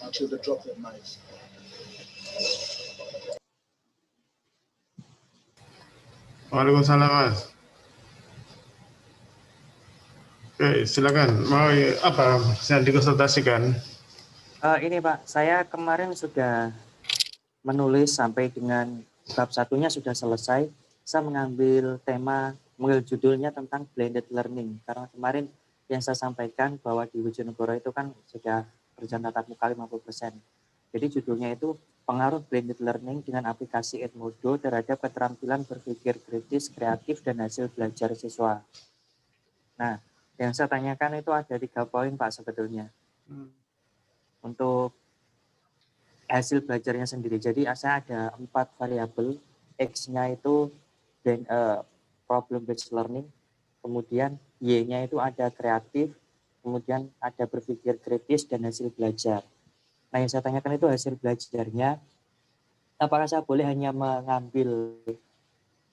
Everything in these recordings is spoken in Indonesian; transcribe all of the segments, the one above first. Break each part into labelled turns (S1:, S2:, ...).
S1: until they drop their knives.
S2: Waalaikumsalam, Mas. Oke, silakan. Mau apa yang dikonsultasikan?
S3: Ini Pak, saya kemarin sudah menulis sampai dengan bab satunya sudah selesai. Saya mengambil judulnya tentang blended learning. Karena kemarin yang saya sampaikan bahwa di Bojonegoro itu kan sudah berjalan tatap muka 50%. Jadi judulnya itu pengaruh blended learning dengan aplikasi Edmodo terhadap keterampilan berpikir kritis, kreatif, dan hasil belajar siswa. Nah, yang saya tanyakan itu ada 3 poin Pak sebetulnya. Untuk hasil belajarnya sendiri. Jadi saya ada 4 variabel. X-nya itu problem based learning, kemudian Y-nya itu ada kreatif, kemudian ada berpikir kritis dan hasil belajar. Nah, yang saya tanyakan itu hasil belajarnya, apakah saya boleh hanya mengambil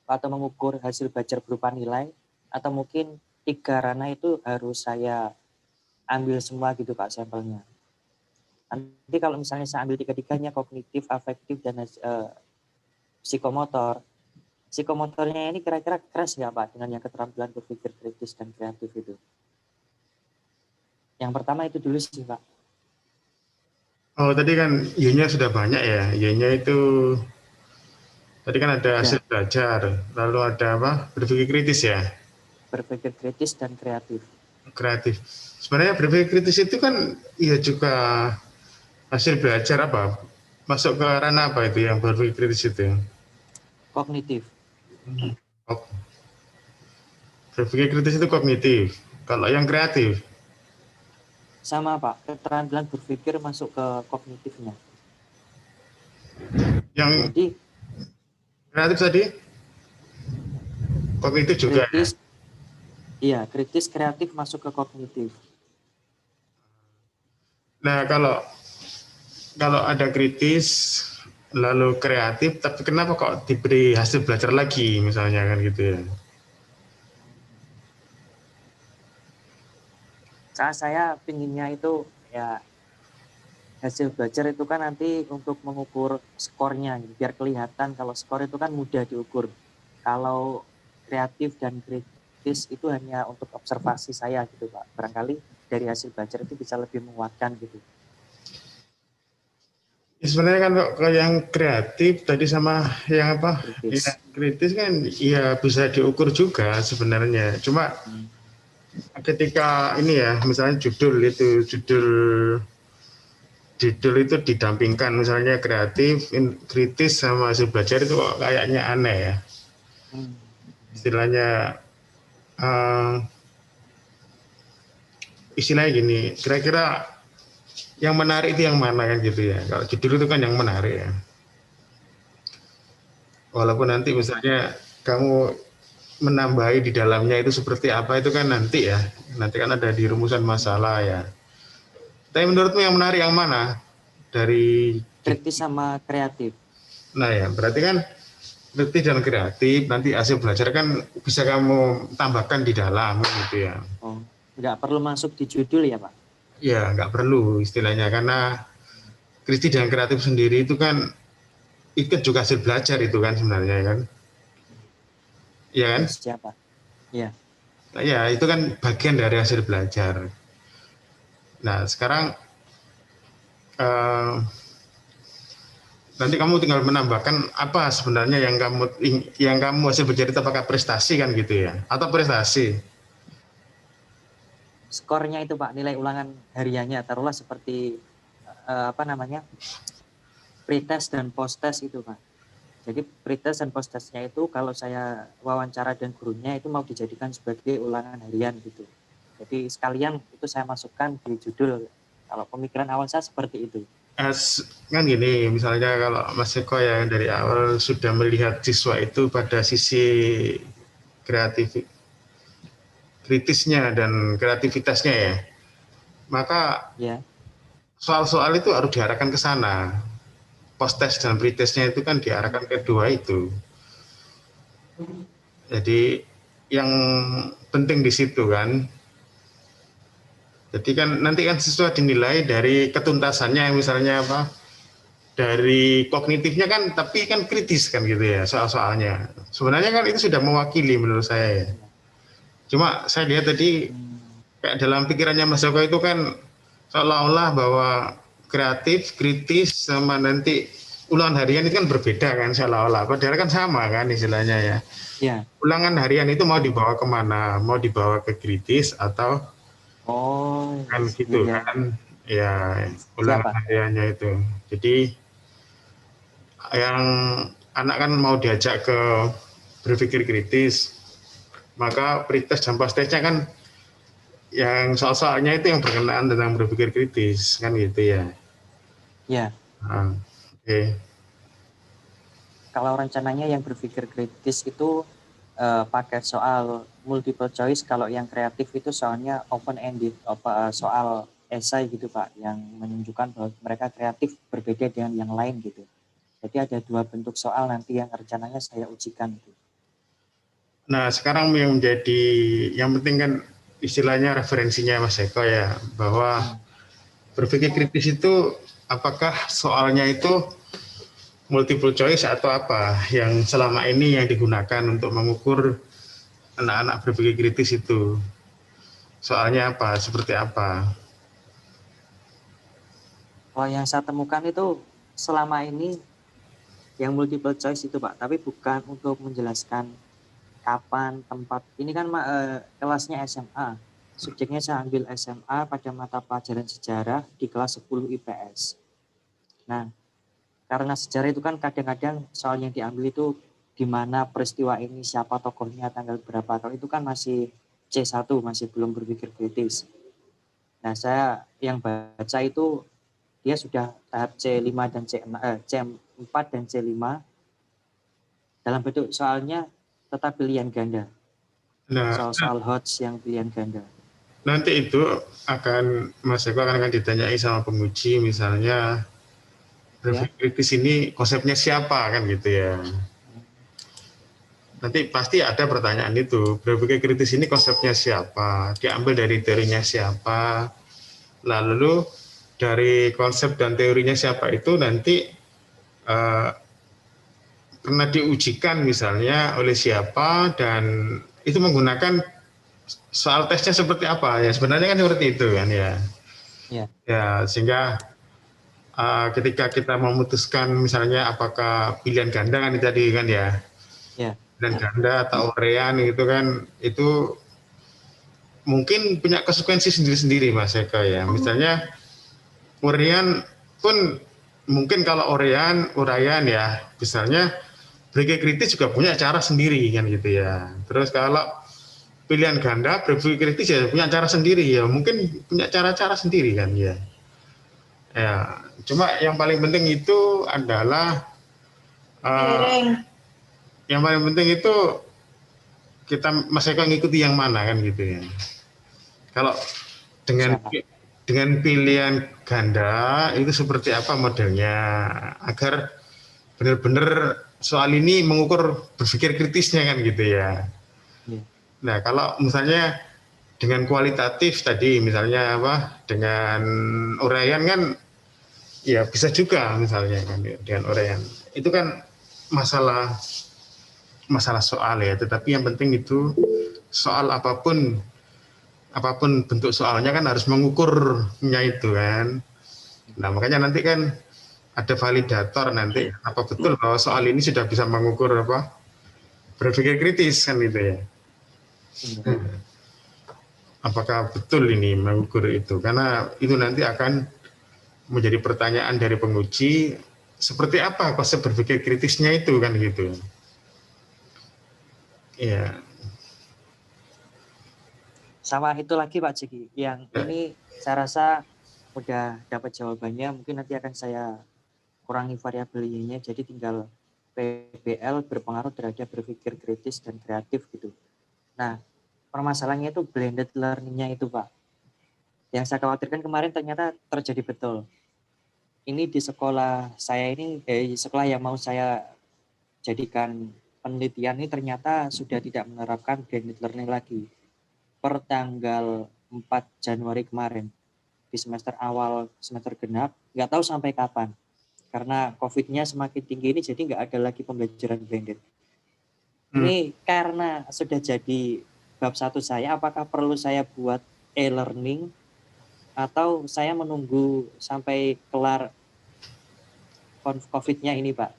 S3: atau mengukur hasil belajar berupa nilai, atau mungkin 3 ranah itu harus saya ambil semua gitu Pak sampelnya. Nanti kalau misalnya saya ambil 3-tiganya, kognitif, afektif, dan psikomotor. Psikomotornya ini kira-kira crash nggak Pak dengan yang keterampilan berpikir kritis dan kreatif itu? Yang pertama itu dulu sih Pak.
S2: Oh, tadi kan Y-nya sudah banyak ya. Y-nya itu tadi kan ada hasil belajar, lalu ada apa? Berpikir kritis ya.
S3: Berpikir kritis dan kreatif.
S2: Kreatif. Sebenarnya berpikir kritis itu kan ya juga hasil belajar apa? Masuk ke ranah apa itu yang berpikir kritis itu?
S3: Kognitif.
S2: Berpikir kritis itu kognitif. Kalau yang kreatif?
S3: Sama Pak, keterampilan berpikir masuk ke kognitifnya.
S2: Yang
S3: jadi
S2: kreatif tadi? Kognitif juga
S3: kritis, ya? Iya, kritis kreatif masuk ke kognitif.
S2: Nah, kalau ada kritis lalu kreatif, tapi kenapa kok diberi hasil belajar lagi misalnya kan gitu ya?
S3: Saya pinginnya itu ya hasil belajar itu kan nanti untuk mengukur skornya, biar kelihatan kalau skor itu kan mudah diukur. Kalau kreatif dan kritis itu hanya untuk observasi saya gitu Pak. Barangkali dari hasil belajar itu bisa lebih menguatkan gitu.
S2: Ya, sebenarnya kan kalau yang kreatif tadi sama yang apa?
S3: Kritis.
S2: Ya, kritis kan ya bisa diukur juga sebenarnya. Cuma ketika ini ya, misalnya judul itu didampingkan, misalnya kreatif, kritis sama hasil belajar itu kok kayaknya aneh ya. Istilahnya gini, kira-kira yang menarik itu yang mana kan gitu ya. Kalau judul itu kan yang menarik ya. Walaupun nanti misalnya kamu menambahi di dalamnya itu seperti apa itu kan nanti ya. Nanti kan ada di rumusan masalah ya. Tapi menurutmu yang menarik yang mana? Dari
S3: kritis sama kreatif.
S2: Nah ya, berarti kan kritis dan kreatif nanti hasil belajar kan bisa kamu tambahkan di dalam gitu ya.
S3: Oh, nggak perlu masuk di judul ya Pak?
S2: Ya, nggak perlu istilahnya, karena kritis dan kreatif sendiri itu kan ikut juga hasil belajar itu kan sebenarnya kan. Iya kan?
S3: Siapa? Iya.
S2: Nah, ya, itu kan bagian dari hasil belajar. Nah, sekarang nanti kamu tinggal menambahkan apa sebenarnya yang kamu hasil belajar itu, apakah prestasi kan gitu ya, atau prestasi?
S3: Skornya itu Pak, nilai ulangan hariannya taruhlah seperti pretest dan posttest itu Pak. Jadi pretest dan posttestnya itu kalau saya wawancara dan gurunya itu mau dijadikan sebagai ulangan harian gitu. Jadi sekalian itu saya masukkan di judul. Kalau pemikiran awal saya seperti itu.
S2: Kan gini, misalnya kalau Mas Eko ya dari awal sudah melihat siswa itu pada sisi kritisnya dan kreativitasnya ya, maka soal-soal itu harus diarahkan ke sana. Post-test dan pre-testnya itu kan diarahkan ke dua itu. Jadi yang penting di situ kan, Jadi kan nanti kan siswa dinilai dari ketuntasannya, misalnya apa, dari kognitifnya kan, tapi kan kritis kan gitu ya soal-soalnya. Sebenarnya kan itu sudah mewakili menurut saya ya.
S3: Iya.
S2: Cuma saya lihat tadi
S3: Hmm,
S2: kayak dalam pikirannya Mas Joko itu kan seolah-olah bahwa kreatif, kritis sama nanti ulangan harian itu kan berbeda kan seolah-olah. Padahal kan sama kan istilahnya ya.
S3: ya.
S2: Ulangan harian itu mau dibawa kemana? Mau dibawa ke kritis atau
S3: Oh,
S2: kan
S3: iya,
S2: gitu
S3: iya.
S2: kan? Ya ulangan
S3: Siapa?
S2: hariannya itu. Jadi yang anak kan mau diajak ke berpikir kritis, maka pretest dan post testnya kan yang soal-soalnya itu yang berkenaan tentang berpikir kritis kan gitu ya.
S3: Ya,
S2: Nah, oke.
S3: kalau rencananya yang berpikir kritis itu pakai soal multiple choice, kalau yang kreatif itu soalnya open ended, soal esai gitu Pak, yang menunjukkan bahwa mereka kreatif berbeda dengan yang lain gitu. Jadi ada dua bentuk soal nanti yang rencananya saya ujikan gitu.
S2: Nah, sekarang yang menjadi yang penting kan istilahnya referensinya Mas Eko ya, bahwa
S3: Hmm.
S2: berpikir kritis itu apakah soalnya itu multiple choice atau apa yang selama ini yang digunakan untuk mengukur anak-anak berpikir kritis itu. Soalnya apa, seperti apa?
S3: Kalau yang saya temukan itu selama ini yang multiple choice itu Pak, tapi bukan untuk menjelaskan kapan, tempat. Ini kan kelasnya SMA. Subjeknya saya ambil SMA pada mata pelajaran sejarah di kelas 10 IPS. Nah, karena sejarah itu kan kadang-kadang soal yang diambil itu di mana peristiwa ini, siapa tokohnya, tanggal berapa. Kalau itu kan masih C1, masih belum berpikir kritis. Nah, saya yang baca itu dia sudah tahap C5 dan C4 dan C5 dalam bentuk soalnya tetap pilihan ganda.
S2: Nah,
S3: Soal-soal HOTS yang pilihan ganda.
S2: nanti itu akan Mas Eko akan ditanyai sama penguji, misalnya
S3: Ya.
S2: berpikir kritis ini konsepnya siapa kan gitu ya. Nanti pasti ada pertanyaan itu, berpikir kritis ini konsepnya siapa, diambil dari teorinya siapa, lalu dari konsep dan teorinya siapa itu nanti uh, pernah diujikan misalnya oleh siapa, dan itu menggunakan soal tesnya seperti apa ya, sebenarnya kan seperti itu kan ya.
S3: Ya.
S2: Ya sehingga ketika kita memutuskan misalnya apakah pilihan ganda kan tadi kan ya,
S3: Ya.
S2: pilihan ganda atau urean itu kan, itu mungkin punya konsekuensi sendiri-sendiri Mas Eka ya. Misalnya urean pun mungkin kalau uraian ya, misalnya berpikir kritis juga punya cara sendiri kan gitu ya. Terus kalau pilihan ganda berpikir kritis ya punya cara sendiri ya, mungkin punya cara-cara sendiri kan ya. Ya, cuma yang paling penting itu adalah uh, yang paling penting itu kita Mas Eko ngikuti yang mana kan gitu ya. Kalau dengan
S3: Siapa?
S2: pilihan ganda itu seperti apa modelnya, agar benar-benar soal ini mengukur berpikir kritisnya kan gitu ya.
S3: Ya.
S2: Nah kalau misalnya dengan kualitatif tadi misalnya apa, dengan uraian kan ya bisa juga misalnya kan ya, dengan uraian itu kan masalah masalah soal ya, tetapi yang penting itu soal apapun bentuk soalnya kan harus mengukurnya itu kan. Nah makanya nanti kan ada validator nanti apa betul bahwa soal ini sudah bisa mengukur apa berpikir kritis kan gitu ya.
S3: Iya.
S2: Apakah betul ini mengukur itu, karena itu nanti akan menjadi pertanyaan dari penguji, seperti apa konsep berpikir kritisnya itu kan gitu. Iya.
S3: Sama itu lagi Pak Jeki, yang ini saya rasa udah dapat jawabannya, mungkin nanti akan saya kurangi variabel y-nya, jadi tinggal PBL berpengaruh terhadap berpikir kritis dan kreatif gitu. Nah, permasalahannya itu blended learning-nya itu Pak. Yang saya khawatirkan kemarin ternyata terjadi betul. Ini di sekolah saya ini, sekolah yang mau saya jadikan penelitian ini ternyata sudah tidak menerapkan blended learning lagi. Per tanggal 4 Januari kemarin di semester awal semester genap, nggak tahu sampai kapan karena COVID-nya semakin tinggi ini, jadi nggak ada lagi pembelajaran blended. Ini karena sudah jadi bab 1 saya, apakah perlu saya buat e-learning atau saya menunggu sampai kelar COVID-nya ini, Pak?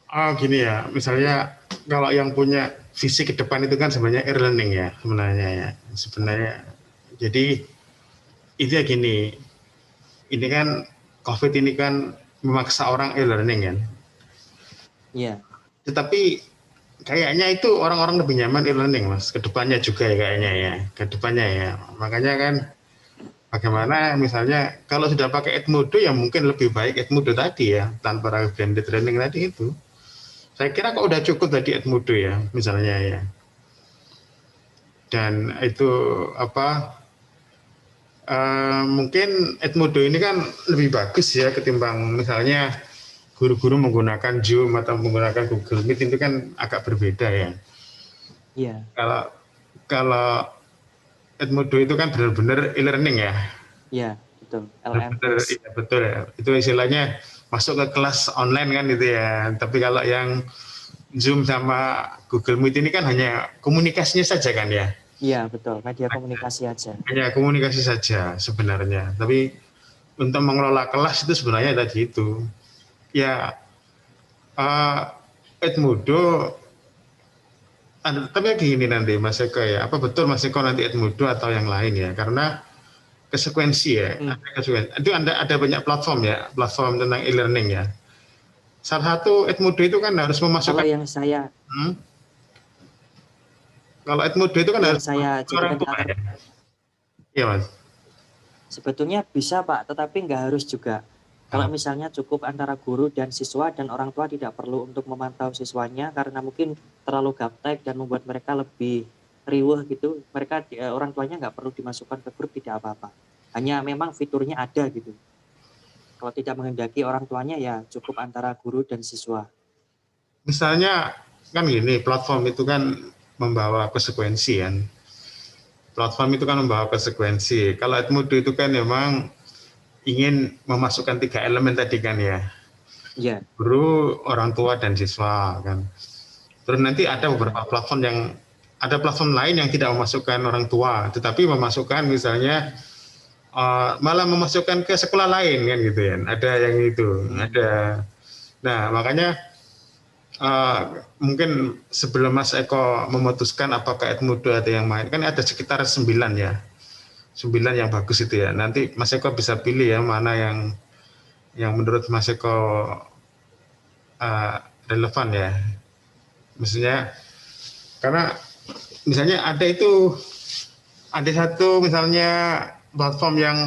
S2: Oh gini ya, misalnya kalau yang punya visi ke depan itu kan sebenarnya e-learning ya sebenarnya. Jadi itu ya gini, ini kan COVID ini kan memaksa orang e-learning kan.
S3: Iya.
S2: Tetapi kayaknya itu orang-orang lebih nyaman e-learning mas, ke depannya juga ya kayaknya ya, ke depannya ya. Makanya kan bagaimana misalnya kalau sudah pakai Edmodo ya mungkin lebih baik Edmodo tadi ya, tanpa blended learning tadi itu. Saya kira kok udah cukup tadi Edmodo ya, misalnya ya. Dan itu apa? Mungkin Edmodo ini kan lebih bagus ya ketimbang misalnya guru-guru menggunakan Zoom atau menggunakan Google Meet, itu kan agak berbeda ya.
S3: Iya.
S2: Kalau kalau Edmodo itu kan benar-benar e-learning ya.
S3: Iya, betul.
S2: Benar,
S3: LMS.
S2: iya betul ya. Itu istilahnya masuk ke kelas online kan itu ya. Tapi kalau yang Zoom sama Google Meet ini kan hanya komunikasinya saja kan ya.
S3: Iya, betul. Media komunikasi aja.
S2: Hanya komunikasi saja sebenarnya. Tapi untuk mengelola kelas itu sebenarnya tadi itu. Ya, Edmodo, tapi gini nanti Mas Eko ya. Apa betul Mas Eko nanti Edmodo atau yang lain ya? Karena konsekuensi ya. Itu ada banyak platform ya, platform tentang e-learning ya. Salah satu Edmodo itu kan harus memasukkan.
S3: Kalau yang saya
S2: Kalau Edmodo itu kan harus
S3: saya
S2: orang
S3: ceritakan
S2: tua ya. Iya Mas.
S3: Sebetulnya bisa Pak, tetapi nggak harus juga. Kalau misalnya cukup antara guru dan siswa dan orang tua tidak perlu untuk memantau siswanya karena mungkin terlalu gaptek dan membuat mereka lebih riweh gitu. Mereka orang tuanya nggak perlu dimasukkan ke grup, tidak apa-apa. Hanya memang fiturnya ada gitu. Kalau tidak menghendaki orang tuanya ya cukup antara guru dan siswa.
S2: Misalnya kan gini, platform itu kan membawa konsekuensi kan. Platform itu kan membawa konsekuensi. Kalau Edmodo itu kan memang ingin memasukkan 3 elemen tadi kan ya.
S3: Iya.
S2: Guru, orang tua, dan siswa kan. Terus nanti ada beberapa platform lain yang tidak memasukkan orang tua, tetapi memasukkan misalnya malah memasukkan ke sekolah lain kan gitu ya. Ada yang itu, ada. Nah makanya mungkin sebelum Mas Eko memutuskan apakah Edmodo atau yang lain, kan ada sekitar 9 ya. 9 yang bagus itu ya. Nanti Mas Eko bisa pilih ya mana yang menurut Mas Eko relevan ya. Maksudnya karena misalnya ada satu misalnya platform yang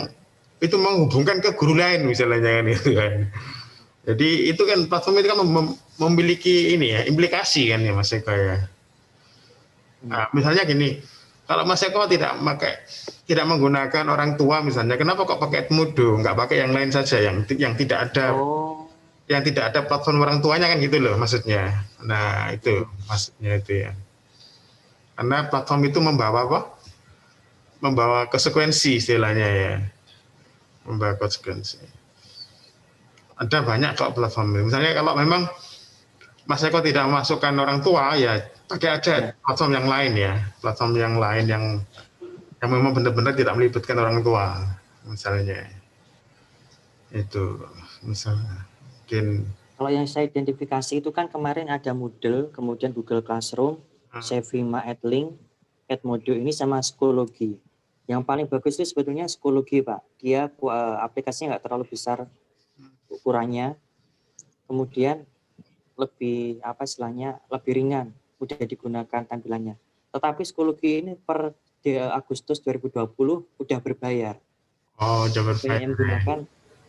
S2: itu menghubungkan ke guru lain misalnya kan itu kan. Jadi itu kan platform itu kan memiliki ini ya implikasi kan ya Mas Eko ya. Nah, misalnya gini, kalau Mas Eko tidak menggunakan orang tua misalnya, kenapa kok pakai Edmodo, nggak pakai yang lain saja yang tidak ada platform orang tuanya kan gitu loh maksudnya. Nah itu maksudnya itu ya. Karena platform itu membawa apa? Membawa konsekuensi istilahnya ya. Membawa konsekuensi. Ada banyak kok platform. Misalnya kalau memang Mas Eko tidak memasukkan orang tua ya pakai aja platform yang lain ya. Platform yang lain yang memang benar-benar tidak melibatkan orang tua misalnya. Itu misalnya mungkin.
S3: Kalau yang saya identifikasi itu kan kemarin ada Moodle, kemudian Google Classroom, Sevima Edlink, Edmodo ini sama Schoology. Yang paling bagus itu sebetulnya Schoology Pak. Dia aplikasinya nggak terlalu besar ukurannya, kemudian lebih lebih ringan, mudah digunakan tampilannya. Tetapi Schoology ini per Agustus 2020 udah berbayar.
S2: Oh, udah berbayar.
S3: Yang menggunakan,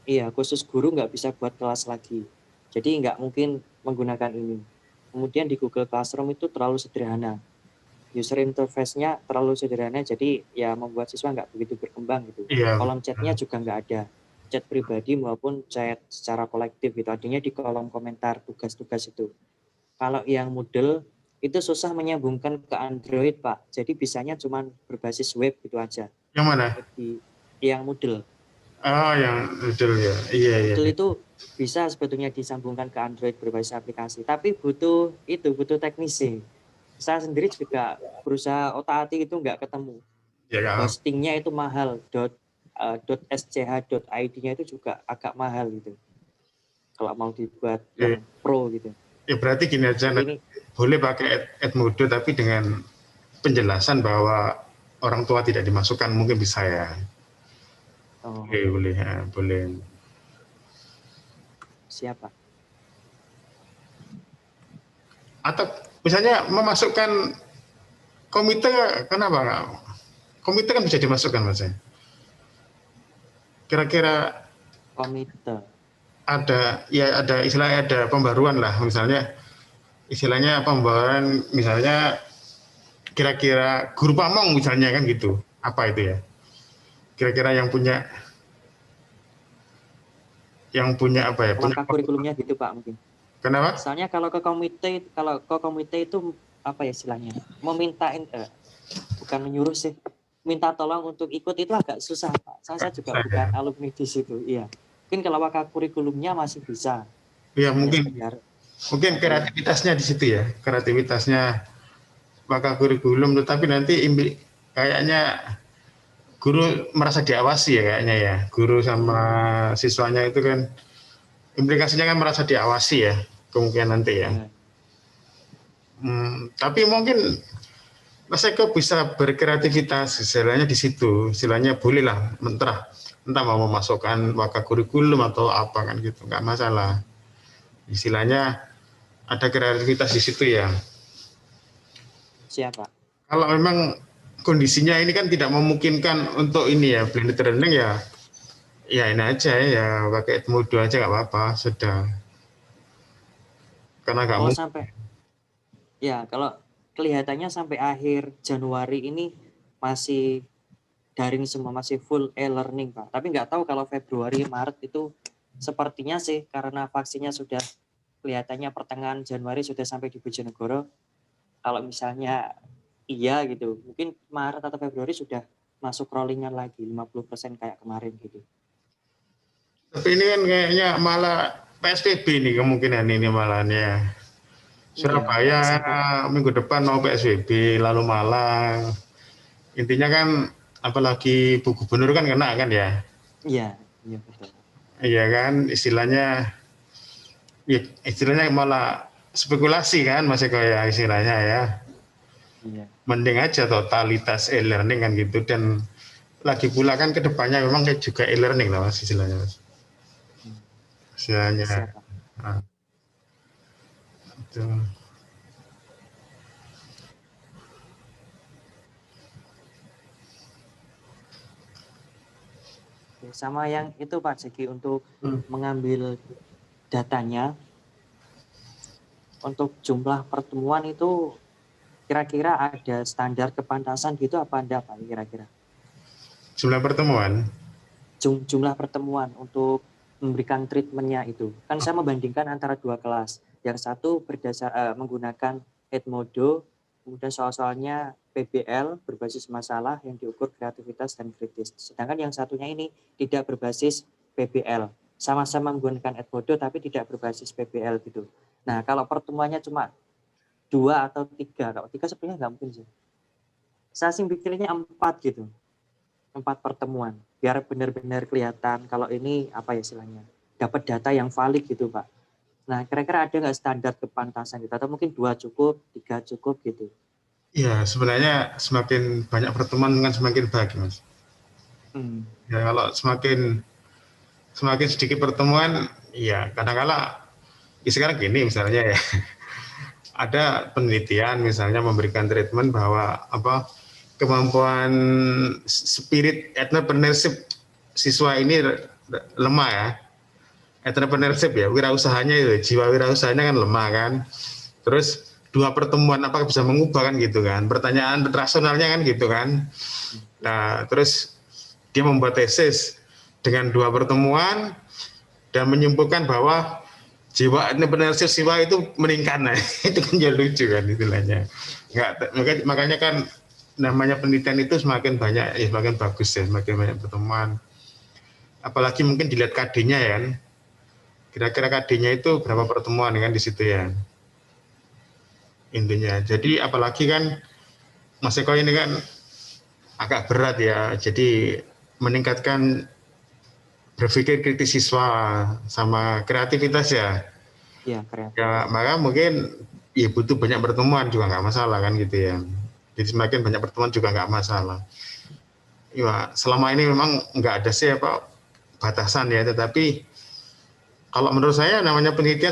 S3: iya khusus guru nggak bisa buat kelas lagi. Jadi nggak mungkin menggunakan ini. Kemudian di Google Classroom itu terlalu sederhana. User interface-nya terlalu sederhana, jadi ya membuat siswa nggak begitu berkembang gitu.
S2: Iya.
S3: Kolom chat-nya juga nggak ada. Chat pribadi maupun chat secara kolektif gitu. Adanya di kolom komentar tugas-tugas itu. Kalau yang Moodle itu susah menyambungkan ke Android, Pak. Jadi bisanya cuma berbasis web gitu aja.
S2: Yang mana?
S3: Web yang Moodle.
S2: Oh, yang Moodle ya. Iya, iya.
S3: Moodle itu bisa sebetulnya disambungkan ke Android berbasis aplikasi, tapi butuh teknisi. Saya sendiri juga berusaha otak-atik itu nggak ketemu.
S2: Ya, kan.
S3: Hostingnya itu mahal, .sch.id-nya itu juga agak mahal gitu. Kalau mau dibuat yang pro gitu.
S2: Ya berarti gini aja,
S3: Ini
S2: boleh pakai Edmodo tapi dengan penjelasan bahwa orang tua tidak dimasukkan, mungkin bisa ya. Boleh, ya, boleh.
S3: Siapa?
S2: Atau misalnya memasukkan komite, kenapa nggak? Komite kan bisa dimasukkan, Mas. Kira-kira
S3: Komite.
S2: ada istilahnya ada pembaruan lah, misalnya istilahnya pembaruan, misalnya kira-kira guru pamong misalnya kan gitu, apa itu ya, kira-kira yang punya apa ya,
S3: langkah kurikulumnya gitu Pak mungkin.
S2: Kenapa?
S3: Soalnya kalau ke komite itu apa ya istilahnya, memintain bukan menyuruh sih, minta tolong untuk ikut itu agak susah Pak. Saya juga bukan alumni di situ, iya. Mungkin kalau langkah kurikulumnya masih bisa.
S2: Ya mungkin kreativitasnya di situ ya, kreativitasnya maka kurikulum, tetapi nanti kayaknya guru merasa diawasi ya kayaknya ya, guru sama siswanya itu kan implikasinya kan merasa diawasi ya kemungkinan nanti ya. Tapi mungkin Mas Eko bisa berkreativitas istilahnya di situ, istilahnya bolehlah entah mau memasukkan waka kurikulum atau apa kan gitu, nggak masalah. Istilahnya ada kreativitas di situ ya.
S3: Siapa?
S2: Kalau memang kondisinya ini kan tidak memungkinkan untuk ini ya, blended learning ya ini aja ya, pakai Edmodo aja nggak apa-apa, sudah. Karena nggak mungkin.
S3: Sampai ya kalau kelihatannya sampai akhir Januari ini masih daring semua, masih full e-learning Pak. Tapi nggak tahu kalau Februari Maret itu sepertinya sih karena vaksinnya sudah kelihatannya pertengahan Januari sudah sampai di Bojonegoro. Kalau misalnya iya gitu, mungkin Maret atau Februari sudah masuk rollingan lagi 50% kayak kemarin gitu.
S2: Tapi ini kan kayaknya malah PSBB nih kemungkinan ini malahnya. Surabaya minggu depan mau PSBB, lalu Malang. Intinya kan apalagi Bu Gubernur kan kena kan ya?
S3: Iya betul.
S2: Iya kan, istilahnya malah spekulasi kan, Mas Eko ya istilahnya ya. Iya. Mending aja totalitas e-learning kan gitu, dan lagi pula kan kedepannya memang kayak juga e-learning lah Mas istilahnya Mas. Istilahnya. Itu.
S3: Sama yang itu Pak Zeki untuk mengambil datanya, untuk jumlah pertemuan itu kira-kira ada standar kepantasan gitu apa enggak Pak kira-kira?
S2: Jumlah pertemuan?
S3: Jumlah pertemuan untuk memberikan treatmentnya itu. Kan saya membandingkan antara dua kelas. Yang satu menggunakan Edmodo, kemudian soal-soalnya PBL berbasis masalah yang diukur kreativitas dan kritis. Sedangkan yang satunya ini tidak berbasis PBL. Sama-sama menggunakan Edmodo tapi tidak berbasis PBL gitu. Nah kalau pertemuannya cuma 2 atau 3, kalau 3 sebenarnya nggak mungkin sih. Saya sih pikirnya 4 gitu. 4 pertemuan. Biar benar-benar kelihatan kalau ini apa ya istilahnya, dapat data yang valid gitu Pak. Nah kira-kira ada nggak standar kepantasan gitu? Atau mungkin 2 cukup, 3 cukup gitu?
S2: Ya sebenarnya semakin banyak pertemuan kan semakin baik Mas. Ya kalau semakin sedikit pertemuan, ya kadang-kala sekarang gini misalnya ya, ada penelitian misalnya memberikan treatment bahwa kemampuan spirit entrepreneurship siswa ini lemah ya. Entrepreneurship ya, wirausahanya itu, jiwa wirausahanya kan lemah kan. Terus 2 pertemuan apakah bisa mengubah kan gitu kan, pertanyaan rasionalnya kan gitu kan. Nah terus dia membuat tesis dengan 2 pertemuan dan menyimpulkan bahwa jiwa entrepreneurship siswa itu meningkat, nah itu kan jadi lucu kan istilahnya. Makanya kan namanya penelitian itu semakin banyak ya semakin bagus ya, semakin banyak pertemuan. Apalagi mungkin dilihat KD-nya ya kan. Kira-kira KD-nya itu berapa pertemuan kan di situ ya. Intinya. Jadi apalagi kan Mas Eko ini kan agak berat ya. Jadi meningkatkan berpikir kritis siswa sama kreativitas ya.
S3: Iya, keren.
S2: Ya maka mungkin ya butuh banyak pertemuan juga nggak masalah kan gitu ya. Jadi semakin banyak pertemuan juga nggak masalah. Ya selama ini memang nggak ada sih apa batasan ya, tetapi kalau menurut saya namanya penelitian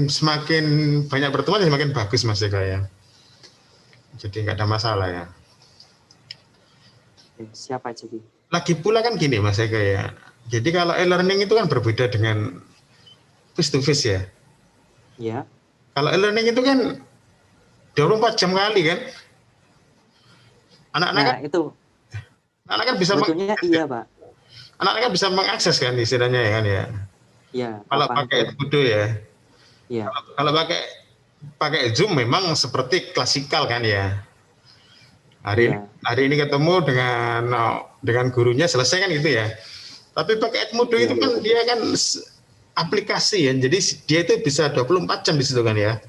S2: semakin banyak pertemuan semakin bagus Mas Eka ya. Jadi nggak ada masalah ya.
S3: Oke, siapa jadi?
S2: Lagi pula kan gini Mas Eka ya. Jadi kalau e-learning itu kan berbeda dengan face to face ya.
S3: Ya.
S2: Kalau e-learning itu kan 24 jam kali kan. Anak-anak
S3: Nah, itu
S2: anak kan bisa
S3: sebetulnya iya, Pak.
S2: anak-anak kan bisa mengakses kan istilahnya ya kan ya.
S3: Iya,
S2: Kalau
S3: kapan
S2: pakai
S3: pun.
S2: Edmodo ya.
S3: Iya,
S2: Kalau pakai Zoom memang seperti klasikal kan ya.
S3: iya,
S2: Hari ini ketemu dengan gurunya selesai kan gitu ya. Tapi pakai Edmodo
S3: iya.
S2: itu kan dia kan aplikasi ya. Jadi dia itu bisa 24 jam di situ kan ya.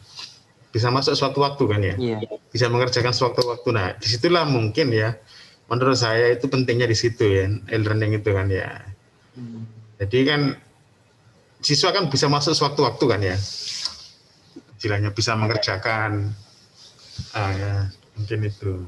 S2: Bisa masuk sewaktu-waktu kan ya.
S3: Iya.
S2: Bisa mengerjakan sewaktu-waktu. Nah, disitulah mungkin ya. Menurut saya itu pentingnya di situ ya, e-learning itu kan ya.
S3: Hmm.
S2: Jadi kan siswa kan bisa masuk sewaktu-waktu kan ya. Istilahnya bisa mengerjakan. Ya, mungkin itu.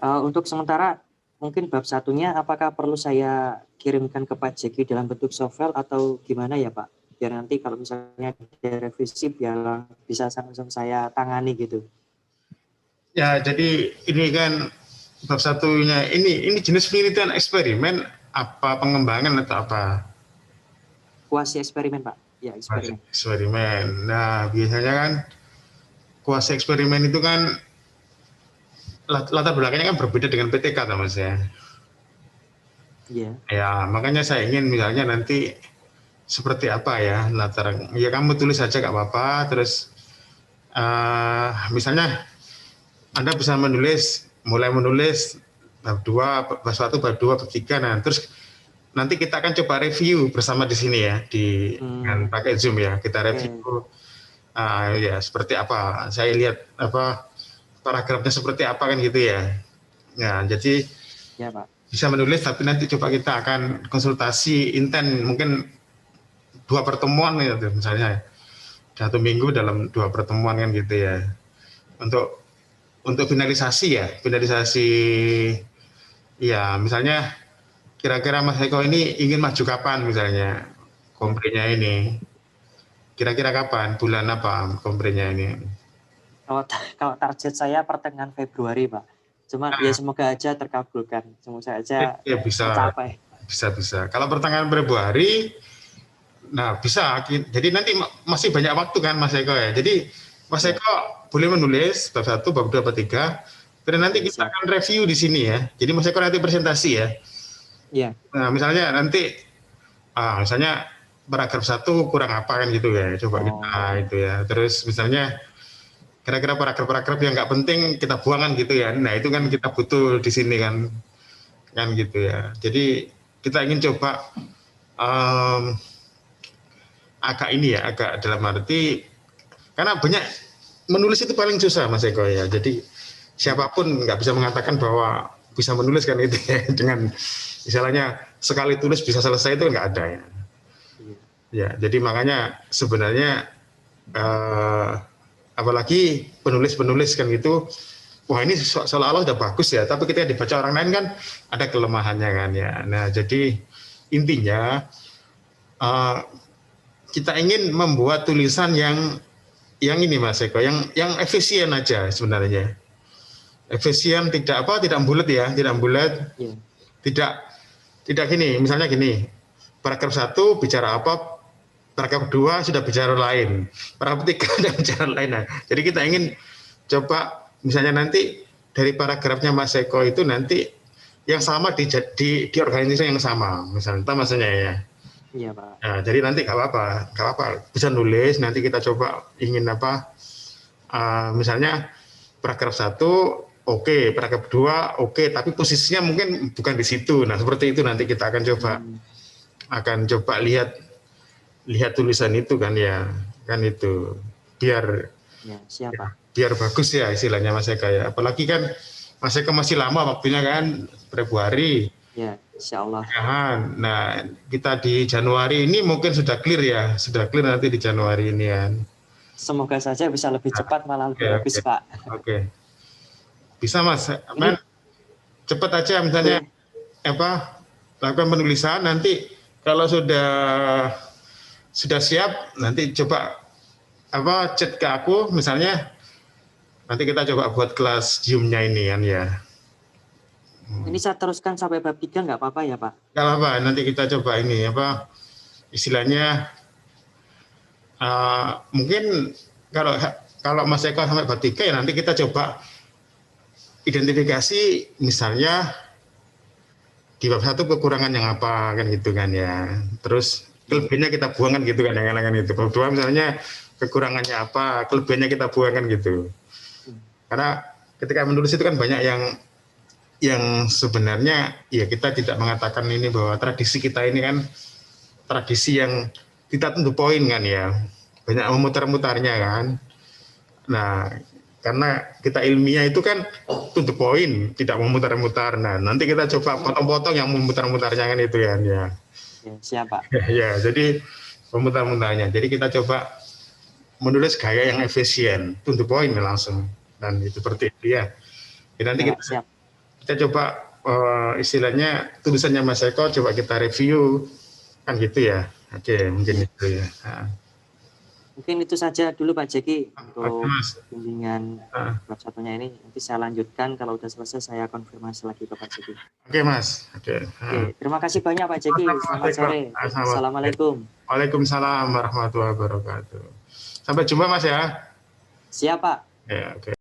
S3: Untuk sementara mungkin bab satunya apakah perlu saya kirimkan ke Pak Jeki dalam bentuk softfile atau gimana ya Pak? Biar nanti kalau misalnya ada revisi biar bisa langsung saya tangani gitu.
S2: Ya, jadi ini kan bab satunya ini jenis penelitian eksperimen apa pengembangan atau apa?
S3: Kuasi eksperimen Pak. Ya, eksperimen.
S2: Eksperimen. Nah, biasanya kan kuasi eksperimen itu kan latar belakangnya kan berbeda dengan PTK Mas ya.
S3: Iya.
S2: Ya, makanya saya ingin misalnya nanti seperti apa ya latar, ya kamu tulis saja gak apa-apa, terus misalnya Anda bisa mulai menulis bab 2, bab 1, bab 2, bab 3, nah terus nanti kita akan coba review bersama di sini ya, dengan pakai Zoom ya, kita review ya seperti apa, saya lihat apa paragrafnya seperti apa kan gitu ya. Nah, jadi
S3: Ya Pak.
S2: bisa menulis, tapi nanti coba kita akan konsultasi intent mungkin 2 pertemuan ya, misalnya 1 minggu dalam 2 pertemuan kan gitu ya. Untuk finalisasi ya, misalnya kira-kira Mas Eko ini ingin maju kapan misalnya komprenya ini. Kira-kira kapan, bulan apa komprenya ini?
S3: Kalau target saya pertengahan Februari Pak. Cuma ya semoga aja terkabulkan. Semoga aja
S2: ya bisa
S3: tercapai.
S2: Bisa. Kalau pertengahan Februari, nah bisa. Jadi nanti masih banyak waktu kan Mas Eko ya. Jadi Mas Eko boleh menulis bab 1, bab 2, bab 3. Dan nanti kita akan review di sini ya. Jadi Mas Eko nanti presentasi ya.
S3: Iya.
S2: Nah, misalnya nanti misalnya paragraf 1 kurang apa kan gitu ya. Coba kita itu ya. Terus misalnya kira-kira paragraf-paragraf yang nggak penting kita buangkan gitu ya. Nah, itu kan kita butuh di sini kan gitu ya. Jadi kita ingin coba agak dalam arti karena banyak menulis itu paling susah Mas Eko ya. Jadi siapapun nggak bisa mengatakan bahwa bisa menulis kan itu ya, dengan misalnya sekali tulis bisa selesai itu nggak ada ya. Ya, jadi makanya sebenarnya apalagi penulis kan gitu, wah ini seolah-olah udah bagus ya, tapi ketika dibaca orang lain kan ada kelemahannya kan ya. Nah, jadi intinya kita ingin membuat tulisan yang ini Mas Eko, yang efisien aja sebenarnya. Efisien, tidak bulat ya, tidak gini, misalnya gini, paragraf 1 bicara apa, paragraf 2 sudah bicara lain, paragraf 3 sudah bicara lain. Nah, jadi kita ingin coba misalnya nanti dari paragrafnya Mas Eko itu nanti yang sama di organisasi yang sama, misalnya, itu maksudnya ya.
S3: Iya Pak.
S2: Nah, jadi nanti nggak apa-apa, bisa nulis. Nanti kita coba ingin apa, misalnya paragraf 1, oke, paragraf 2, oke, tapi posisinya mungkin bukan di situ. Nah, seperti itu nanti kita akan coba lihat tulisan itu kan ya, kan itu biar
S3: Ya, siapa?
S2: biar bagus ya istilahnya Mas Eka ya. Apalagi kan Mas Eka masih lama waktunya kan, Februari.
S3: Ya, insya Allah.
S2: Nah, kita di Januari ini mungkin sudah clear ya, sudah clear nanti di Januari ini kan.
S3: Semoga saja bisa lebih cepat, malah lebih bagus
S2: Oke.
S3: Pak.
S2: Oke. Bisa Mas, cepat aja misalnya apa, lakukan penulisan, nanti kalau sudah siap nanti coba apa, chat ke aku misalnya, nanti kita coba buat kelas Zoom-nya ini kan ya.
S3: Ini saya teruskan sampai bab 3 nggak apa-apa ya Pak?
S2: Nggak apa-apa, nanti kita coba ini apa, istilahnya mungkin kalau Mas Eko sampai bab 3 ya nanti kita coba identifikasi misalnya di bab 1 kekurangan yang apa kan gitu kan ya. Terus kelebihannya kita buang kan gitu kan ya, kan itu. Bab 2 misalnya kekurangannya apa, kelebihannya kita buang kan gitu. Karena ketika menulis itu kan banyak yang sebenarnya ya kita tidak mengatakan ini bahwa tradisi kita ini kan tradisi yang tidak tentu poin kan ya, banyak memutar-mutarnya kan. Nah, karena kita ilmiah itu kan tentu poin, tidak memutar-mutar. Nah, nanti kita coba potong-potong yang memutar-mutarnya kan itu ya.
S3: Ya, siapa?
S2: Ya, jadi pemutar-mutarnya. Jadi kita coba menulis gaya yang efisien, tentu poin langsung. Dan itu seperti itu ya. Jadi nanti kita coba istilahnya tulisannya Mas Eko coba kita review kan gitu ya. Oke, mungkin itu ya.
S3: Mungkin itu saja dulu Pak Jeki untuk
S2: Mas.
S3: bimbingan bab 1-nya ini. Nanti saya lanjutkan, kalau udah selesai saya konfirmasi lagi ke Pak Jeki.
S2: Oke Mas. Oke.
S3: Terima kasih banyak Pak Jeki. Selamat sore. Assalamualaikum.
S2: Waalaikumsalam warahmatullahi wabarakatuh. Sampai jumpa Mas ya.
S3: Siap Pak.
S2: Ya, oke.